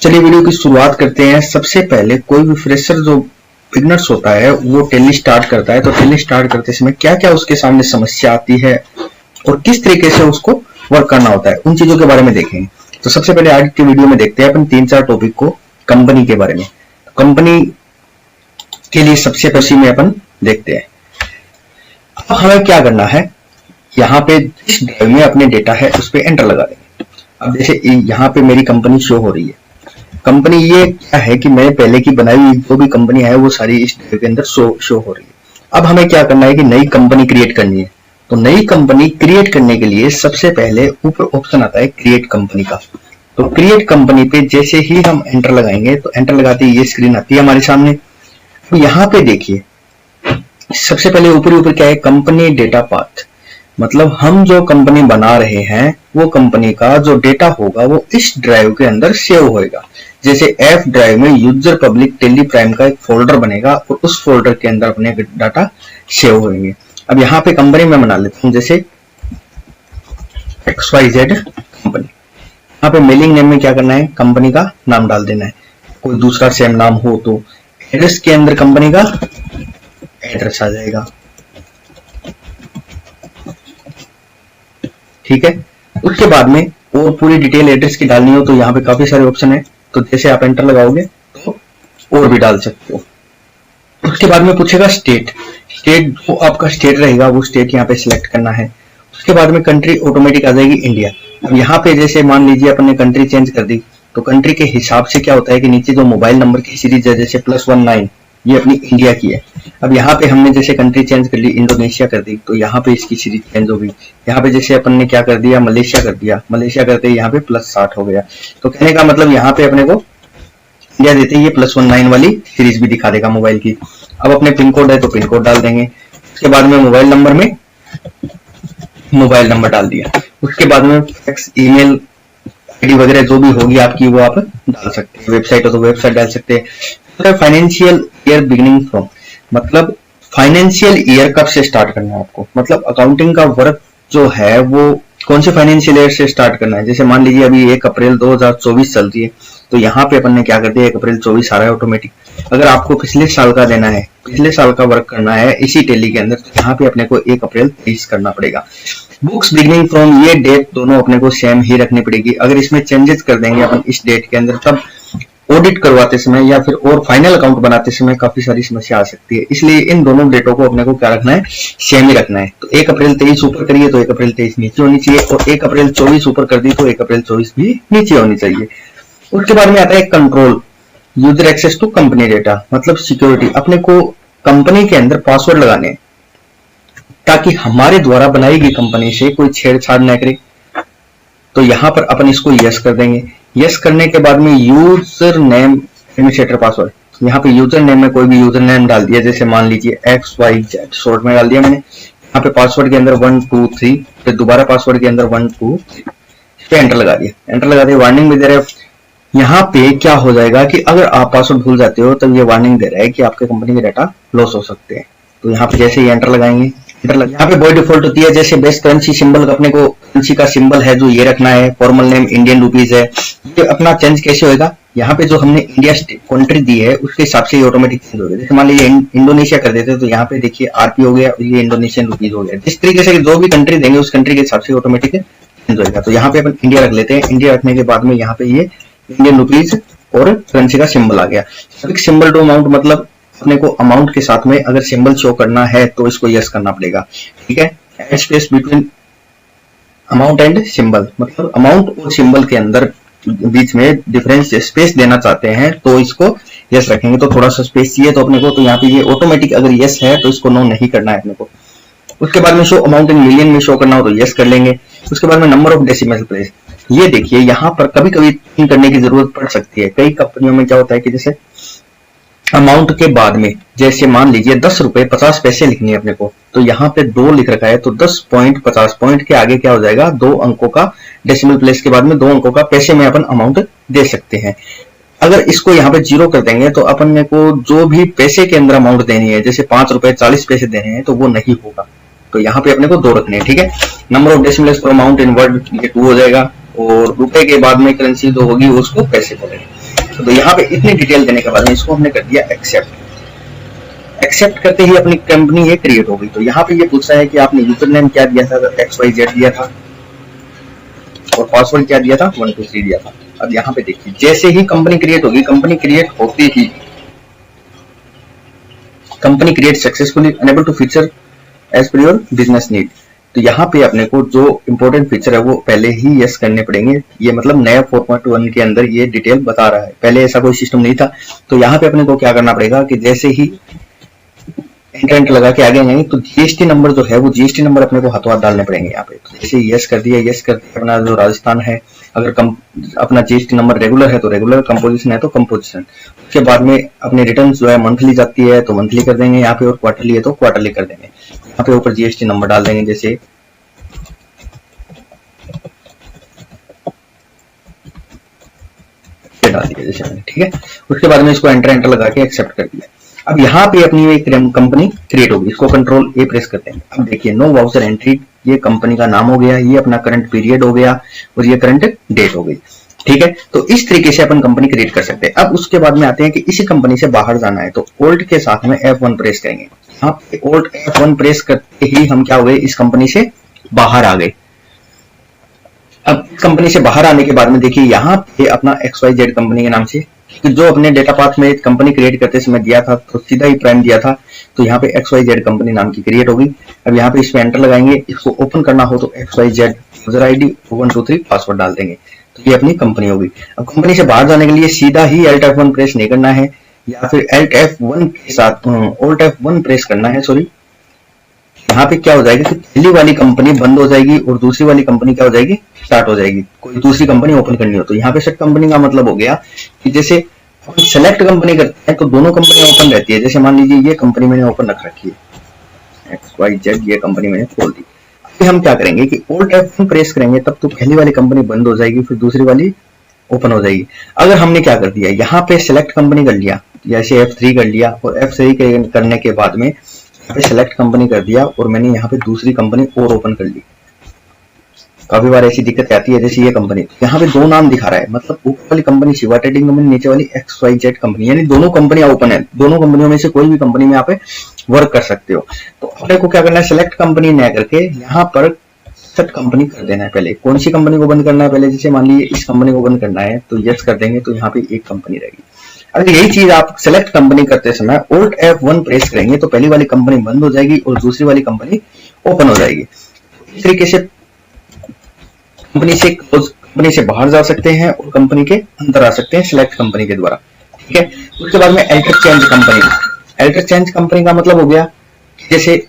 चलिए वीडियो की शुरुआत करते हैं। सबसे पहले कोई भी फ्रेशर जो बिगनर्स होता है वो टैली स्टार्ट करता है, तो टैली स्टार्ट करते समय क्या क्या उसके सामने समस्या आती है और किस तरीके से उसको वर्क करना होता है, उन चीजों के बारे में देखेंगे। तो सबसे पहले आज की वीडियो में देखते हैं अपन 3-4 टॉपिक को कंपनी के बारे में। कंपनी के लिए सबसे पहले में अपन देखते हैं। अब हमें क्या करना है, यहाँ पे जिस ड्राइव में अपने डेटा है उस पर एंटर लगा देंगे। अब जैसे यहाँ पे मेरी कंपनी शो हो रही है। कंपनी ये क्या है कि मैं पहले की बनाई हुई जो भी कंपनी है वो सारी इस ड्राइव के अंदर शो हो रही है। अब हमें क्या करना है कि नई कंपनी क्रिएट करनी है। तो नई कंपनी क्रिएट करने के लिए सबसे पहले ऊपर ऑप्शन आता है क्रिएट कंपनी का। तो क्रिएट कंपनी पे जैसे ही हम एंटर लगाएंगे तो एंटर लगाते ही ये स्क्रीन आती है हमारे सामने। तो यहाँ पे देखिए सबसे पहले ऊपर क्या है, कंपनी डेटा पाथ, मतलब हम जो कंपनी बना रहे हैं वो कंपनी का जो डेटा होगा वो इस ड्राइव के अंदर सेव होएगा। जैसे एफ ड्राइव में यूजर पब्लिक टेली प्राइम का एक फोल्डर बनेगा और उस फोल्डर के अंदर अपने डाटा सेव होंगे। अब यहाँ पे कंपनी में बना लेता हूँ जैसे XYZ कंपनी। यहाँ पे मेलिंग नेम में क्या करना है, कंपनी का नाम डाल देना है। कोई दूसरा सेम नाम हो तो एड्रेस के अंदर कंपनी का एड्रेस आ जाएगा। ठीक है, उसके बाद में और पूरी डिटेल एड्रेस की डालनी हो तो यहाँ पे काफी सारे ऑप्शन है। तो जैसे आप एंटर लगाओगे तो और भी डाल सकते हो। उसके बाद में पूछेगा स्टेट जो आपका स्टेट रहेगा वो स्टेट यहाँ पे सिलेक्ट करना है। उसके बाद में कंट्री ऑटोमेटिक आ जाएगी इंडिया। अब यहाँ पे जैसे मान लीजिए अपन ने कंट्री चेंज कर दी तो कंट्री के हिसाब से क्या होता है कि नीचे जो मोबाइल नंबर की सीरीज है जैसे +19 ये अपनी इंडिया की है। अब यहाँ पे हमने जैसे कंट्री चेंज कर ली, इंडोनेशिया कर दी, तो यहाँ पे इसकी सीरीज चेंज हो गई। यहाँ पे जैसे अपन ने क्या कर दिया, मलेशिया कर दिया, मलेशिया करते यहाँ पे +60 हो गया। तो कहने का मतलब यहाँ पे अपने को इंडिया देते ये +19 वाली सीरीज भी दिखा देगा मोबाइल की। अब अपने पिन कोड है तो पिन कोड डाल देंगे। उसके बाद में मोबाइल नंबर में मोबाइल नंबर डाल दिया। उसके बाद में फैक्स, ईमेल आईडी वगैरह जो भी होगी आपकी वो आप डाल सकते हैं। वेबसाइट हो तो वेबसाइट डाल सकते हैं। फाइनेंशियल ईयर बिगिनिंग फ्रॉम, मतलब फाइनेंशियल ईयर कब से स्टार्ट करना है आपको, मतलब अकाउंटिंग का वर्क जो है वो कौन से फाइनेंशियल ईयर से स्टार्ट करना है। जैसे मान लीजिए अभी 1 अप्रैल 2024 चल रही है तो यहाँ पे अपन ने क्या कर दिया, 1 अप्रैल 24 आ रहा है ऑटोमेटिक। अगर आपको पिछले साल का देना है, पिछले साल का वर्क करना है इसी टेली के अंदर, तो यहाँ पे अपने को 1 अप्रैल 23 करना पड़ेगा। बुक्स बिगिनिंग फ्रॉम, ये डेट दोनों अपने को सेम ही रखनी पड़ेगी। अगर इसमें चेंजेस कर देंगे अपन इस डेट के अंदर तब ऑडिट करवाते समय या फिर और फाइनल अकाउंट बनाते समय काफी सारी समस्या आ सकती है। इसलिए इन दोनों डेटों को अपने को क्या रखना है, सेम ही रखना है। तो 1 अप्रैल 23 ऊपर करिए तो 1 अप्रैल 23 नीचे होनी चाहिए, और 1 अप्रैल 24 ऊपर कर दी तो 1 अप्रैल 24 भी नीचे होनी चाहिए। उसके बाद में आता है control, user access to company data, मतलब सिक्योरिटी। अपने को कंपनी के अंदर पासवर्ड लगाने ताकि हमारे द्वारा बनाई गई कंपनी से कोई छेड़छाड़ न करे। तो यहाँ पर अपन इसको यस कर देंगे। यस करने के बाद में यूजर नेम एडमिनिस्ट्रेटर पासवर्ड, यहाँ पे यूजर नेम में कोई भी यूजर नेम डाल दिया, जैसे मान लीजिए XYZ शॉर्ट में डाल दिया मैंने। यहाँ पे पासवर्ड के अंदर 1 2 3, फिर दोबारा पासवर्ड के अंदर 1 2 3 पे एंटर लगा दिया। एंटर लगा दिया, वार्निंग भी दे रहे हैं। यहाँ पे क्या हो जाएगा कि अगर आप पासवर्ड भूल जाते हो तब ये वार्निंग दे रहा है कि आपके कंपनी के डाटा लॉस हो सकते हैं। तो यहाँ पे जैसे ही एंटर लगाएंगे, यहाँ पे बाय डिफॉल्ट होती है जैसे बेस्ट करेंसी सिंबल, अपने को करेंसी का सिंबल है जो ये रखना है। फॉर्मल नेम इंडियन रुपीज है। ये अपना चेंज कैसे होगा, यहाँ पे जो हमने इंडिया कंट्री दी है उसके हिसाब से ये ऑटोमेटिक चेंज हो गया। जैसे मान लीजिए इंडोनेशिया कर देते तो यहाँ पे देखिए RP हो गया, ये इंडोनेशियन रुपीज हो गया। जिस तरीके से जो भी कंट्री देंगे उस कंट्री के हिसाब से ऑटोमेटिक चेंज होगा। तो यहाँ पे अपन इंडिया रख लेते हैं। इंडिया रखने के बाद में यहाँ पे ये इंडियन रुपीज और करेंसी का सिंबल आ गया। सिंबल टू अमाउंट, मतलब अपने को अमाउंट के साथ में अगर सिंबल शो करना है तो इसको यस करना पड़ेगा। ठीक है, add space between amount and symbol, मतलब अमाउंट और सिंबल के अंदर बीच में डिफरेंस स्पेस देना चाहते हैं तो इसको यस रखेंगे। तो थोड़ा सा स्पेस चाहिए तो अपने को, तो यहाँ पे ये ऑटोमेटिक अगर यस है तो इसको नो नहीं करना है अपने को। उसके बाद में शो अमाउंट इन मिलियन में शो करना हो तो यस कर लेंगे। उसके बाद में नंबर ऑफ डेसिमल प्लेस, ये देखिए यहाँ पर कभी कभी करने की जरूरत पड़ सकती है। कई कंपनियों में क्या होता है कि जैसे अमाउंट के बाद में जैसे मान लीजिए 10 रुपए 50 पैसे लिखनी है अपने को, तो यहाँ पे 2 लिख रखा है तो 10.50 पॉइंट के आगे क्या हो जाएगा, 2 अंकों का डेसिमल प्लेस के बाद में 2 अंकों का पैसे में अपन अमाउंट दे सकते हैं। अगर इसको यहाँ पे 0 कर देंगे तो अपन को जो भी पैसे के अंदर अमाउंट देनी है, जैसे 5 रुपए 40 पैसे देने हैं तो वो नहीं होगा। तो यहाँ पे अपने को 2 रखने हैं। ठीक है, नंबर ऑफ डेसिमल प्लेस पर अमाउंट इन वर्ड ये 2 हो जाएगा, और रुपए के बाद में करेंसी जो होगी उसको पैसे बोलेंगे। तो यहाँ पे इतनी डिटेल देने के बाद में इसको हमने कर दिया एक्सेप्ट। एक्सेप्ट करते ही अपनी कंपनी ये क्रिएट हो गई। तो यहाँ पे ये पूछ रहा है कि आपने यूजर नेम क्या दिया था, XYZ दिया था, और पासवर्ड क्या दिया था, 123 दिया था। अब यहाँ पे देखिए जैसे ही कंपनी क्रिएट होगी, कंपनी क्रिएट होते ही company create successfully enable to feature as per your business need. तो यहाँ पे अपने को जो इंपॉर्टेंट फीचर है वो पहले ही यस करने पड़ेंगे। ये मतलब नया 4.1 के अंदर ये डिटेल बता रहा है, पहले ऐसा कोई सिस्टम नहीं था। तो यहाँ पे अपने को क्या करना पड़ेगा कि जैसे ही एंटर लगा के आगे जाएंगे तो जीएसटी नंबर जो है वो जीएसटी नंबर अपने को हाथों हाथ डालने पड़ेंगे यहाँ पे। तो जैसे यस कर दिया, यस कर दिया, अपना जो राजस्थान है, अगर अपना जीएसटी नंबर रेगुलर है तो रेगुलर, कंपोजिशन है तो कंपोजिशन। उसके बाद में अपनी रिटर्न जो है मंथली जाती है तो मंथली कर देंगे यहाँ पे, और क्वार्टरली है तो क्वार्टरली कर देंगे। यहाँ पे ऊपर जीएसटी नंबर डाल देंगे, जैसे डाल दिया जैसे मैंने, ठीक है। उसके बाद में इसको एंटर लगा के एक्सेप्ट कर दिया। अब यहाँ पे अपनी एक कंपनी क्रिएट होगी, इसको कंट्रोल ए प्रेस करते हैं। अब देखिए नो वाउचर एंट्री, ये कंपनी का नाम हो गया, ये अपना करंट पीरियड हो गया, और ये करंट डेट हो गई, ठीक है। तो इस तरीके से अपन कंपनी क्रिएट कर सकते हैं। अब उसके बाद में आते हैं कि इसी कंपनी से बाहर जाना है, तो ओल्ट के साथ में F1 प्रेस करेंगे। यहाँ पे ओल्ट F1 प्रेस करते ही हम क्या हो गए, इस कंपनी से बाहर आ गए। अब कंपनी से बाहर आने के बाद में देखिए यहाँ पे अपना XYZ कंपनी के नाम से, जो अपने डेटा पाथ में कंपनी क्रिएट करते समय दिया था तो सीधा ही प्राइम दिया था, तो यहाँ पे XYZ कंपनी नाम की क्रिएट होगी। अब यहाँ पे इसमें एंटर लगाएंगे, इसको ओपन करना हो तो XYZ यूजर आईडी 123 पासवर्ड डाल देंगे, तो ये अपनी कंपनी होगी। अब कंपनी से बाहर जाने के लिए सीधा ही Alt F1 प्रेस नहीं करना है, या फिर Alt F1 के साथ Alt F1 प्रेस करना है, सॉरी। यहाँ पे क्या हो जाएगा कि पहली वाली कंपनी बंद हो जाएगी और दूसरी वाली कंपनी क्या हो जाएगी, स्टार्ट हो जाएगी। कोई दूसरी कंपनी ओपन करनी हो तो यहाँ पे सेट कंपनी का मतलब हो गया कि जैसे हम सेलेक्ट कंपनी करते हैं तो दोनों कंपनियां ओपन रहती है। जैसे मान लीजिए ये कंपनी मैंने ओपन रख रखी है XYZ, ये कंपनी मैंने खोल दी। अभी हम क्या करेंगे कि Alt F1 प्रेस करेंगे, तब तो पहली वाली कंपनी बंद हो जाएगी, फिर दूसरी वाली ओपन हो जाएगी। अगर हमने क्या कर दिया, यहाँ पे सेलेक्ट कंपनी कर लिया, जैसे F3 कर लिया, और F3 करने के बाद में यहाँ पे सेलेक्ट कंपनी कर दिया, और मैंने यहाँ पे दूसरी कंपनी और ओपन कर ली। काफी बार ऐसी दिक्कत आती है, जैसे ये कंपनी यहाँ पे दो नाम दिखा रहा है, मतलब ऊपर वाली कंपनी शिवा ट्रेडिंग कंपनी, नीचे वाली XYZ कंपनी, यानी दोनों कंपनियां ओपन है। दोनों कंपनियों में से कोई भी कंपनी में यहाँ पे वर्क कर सकते हो। तो अपने को क्या करना है, सेलेक्ट कंपनी न करके यहाँ पर सेट कंपनी कर देना है। पहले कौन सी कंपनी को बंद करना है, पहले जैसे मान लीजिए इस कंपनी को बंद करना है तो यस कर देंगे, तो यहाँ पे एक कंपनी रहेगी। अगर यही चीज आप सेलेक्ट कंपनी करते समय Alt F1 प्रेस करेंगे तो पहली वाली कंपनी बंद हो जाएगी और दूसरी वाली कंपनी ओपन हो जाएगी। इस तरीके से कंपनी से बाहर जा सकते हैं और कंपनी के अंदर आ सकते हैं सेलेक्ट कंपनी के द्वारा, ठीक है। उसके बाद में alter change company. Alter change company का मतलब हो गया जैसे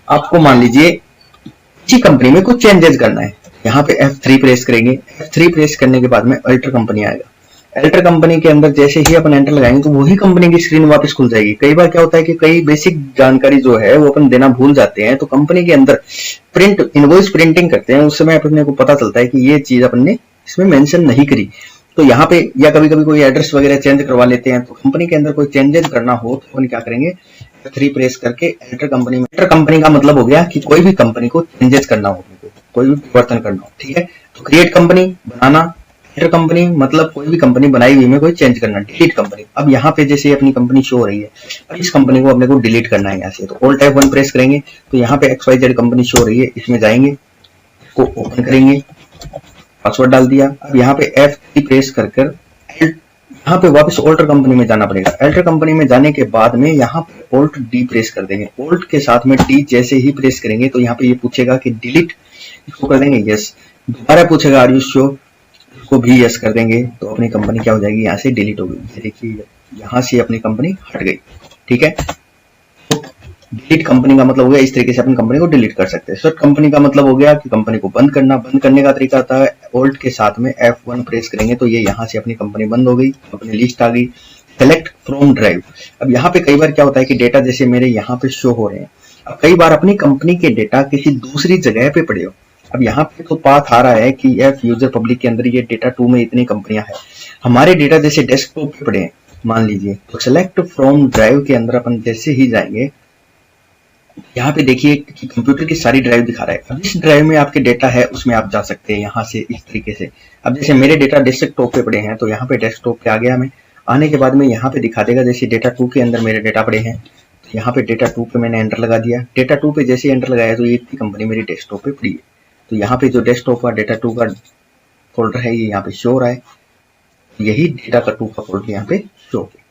आपको मान लीजिए इसी कंपनी में कुछ चेंजेस करना है, यहाँ पे F3 प्रेस करेंगे। F3 प्रेस करने के बाद में अल्टर कंपनी आएगा। अल्टर कंपनी के अंदर जैसे ही अपन एंटर लगाएंगे तो वही कंपनी की स्क्रीन वापस खुल जाएगी। कई बार क्या होता है कि कई बेसिक जानकारी जो है वो अपन देना भूल जाते हैं, तो कंपनी के अंदर प्रिंट इनवॉइस प्रिंटिंग करते हैं, उस समय अपने को पता चलता है कि ये चीज अपन ने इसमें मेंशन नहीं करी। तो यहाँ पे या कभी कभी कोई एड्रेस वगैरह चेंज करवा लेते हैं, तो कंपनी के अंदर कोई चेंजेस करना हो तो अपन क्या करेंगे, F3 प्रेस करके एल्टर कंपनी में। एल्टर कंपनी का मतलब हो गया कि कोई भी कंपनी को चेंजेस करना हो, कोई भी परिवर्तन करना हो, ठीक है। तो क्रिएट कंपनी बनाना, एल्टर कंपनी मतलब कोई भी कंपनी बनाई हुई में कोई चेंज करना, डिलीट कंपनी। अब यहाँ पे जैसे अपनी कंपनी शो हो रही है, अब इस कंपनी को अपने को डिलीट करना है यहाँ से, तो Alt F1 प्रेस करेंगे तो यहाँ पे XYZ कंपनी शो हो रही है, इसमें जाएंगे, इसको ओपन करेंगे, पासवर्ड डाल दिया। अब यहाँ पे F3 प्रेस कर यहाँ पे वापस ऑल्टर कंपनी में जाना पड़ेगा। अल्टर कंपनी में जाने के बाद में यहाँ पे Alt D प्रेस कर देंगे। Alt के साथ में D जैसे ही प्रेस करेंगे तो यहाँ पे ये पूछेगा कि डिलीट, इसको कर देंगे यस। दोबारा पूछेगा आर यू श्योर, इसको भी यस कर देंगे, तो अपनी कंपनी क्या हो जाएगी, यहाँ से डिलीट हो गई। देखिए यहाँ से अपनी कंपनी हट गई, ठीक है। डिलीट कंपनी का मतलब हो गया इस तरीके से अपनी कंपनी को डिलीट कर सकते हैं। शट कंपनी का मतलब हो गया कि कंपनी को बंद करना। बंद करने का तरीका आता है Alt के साथ में F1 प्रेस करेंगे तो ये यहाँ से अपनी कंपनी बंद हो गई, अपनी लिस्ट आ गई। सेलेक्ट फ्रॉम ड्राइव, अब यहाँ पे कई बार क्या होता है कि डेटा जैसे मेरे यहाँ पे शो हो रहे हैं, अब कई बार अपनी कंपनी के डेटा किसी दूसरी जगह पे पड़े हो। अब यहाँ पे तो पाथ आ रहा है कि F यूजर पब्लिक के अंदर ये डेटा 2 में इतनी कंपनियां हैं, हमारे डेटा जैसे डेस्कटॉप पे पड़े हैं मान लीजिए, तो सेलेक्ट फ्रॉम ड्राइव के अंदर अपन जैसे ही जाएंगे यहाँ पे देखिए कि कंप्यूटर की सारी ड्राइव दिखा रहा है। अब जिस ड्राइव में आपके डेटा है उसमें आप जा सकते हैं यहाँ से इस तरीके से। अब जैसे मेरे डेटा डेस्कटॉप पे पड़े हैं तो यहाँ पे डेस्कटॉप पे आ गया मैं। आने के बाद में यहाँ पे दिखा देगा जैसे डेटा 2 के अंदर मेरे डेटा पड़े हैं, तो यहाँ पे डेटा 2 पे मैंने एंटर लगा दिया। डेटा 2 पे जैसे एंटर लगाया तो ये इतनी कंपनी मेरी डेस्कटॉप पे पड़ी है। तो यहाँ पे जो डेस्कटॉप का डेटा 2 का फोल्डर है ये यहाँ पे शो हो रहा है, यही डेटा का 2 का फोल्डर यहाँ पे शो हो गया।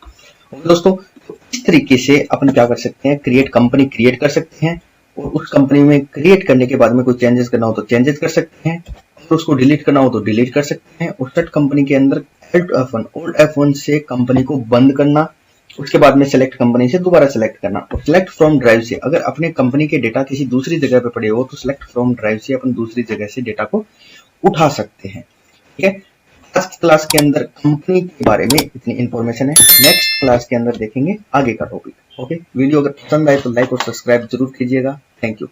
और दोस्तों तो इस तरीके से अपन क्या कर सकते हैं, क्रिएट कंपनी क्रिएट कर सकते हैं, और उस कंपनी में क्रिएट करने के बाद में कोई चेंजेस करना हो तो चेंजेस कर सकते हैं, और उसको डिलीट करना हो तो डिलीट कर सकते हैं। और सेट कंपनी के अंदर ओल्ड F1 से कंपनी को बंद करना, उसके बाद में सेलेक्ट कंपनी से दोबारा सेलेक्ट करना, और सिलेक्ट फ्रॉम ड्राइव से अगर अपने कंपनी के डेटा किसी दूसरी जगह पे पड़े हो तो सिलेक्ट फ्रॉम ड्राइव से अपन दूसरी जगह से डेटा को उठा सकते हैं। ठीक है, आज की क्लास के अंदर कंपनी के बारे में इतनी इंफॉर्मेशन है। नेक्स्ट क्लास के अंदर देखेंगे आगे का टॉपिक। ओके, वीडियो अगर पसंद आए तो लाइक और सब्सक्राइब जरूर कीजिएगा। Thank you.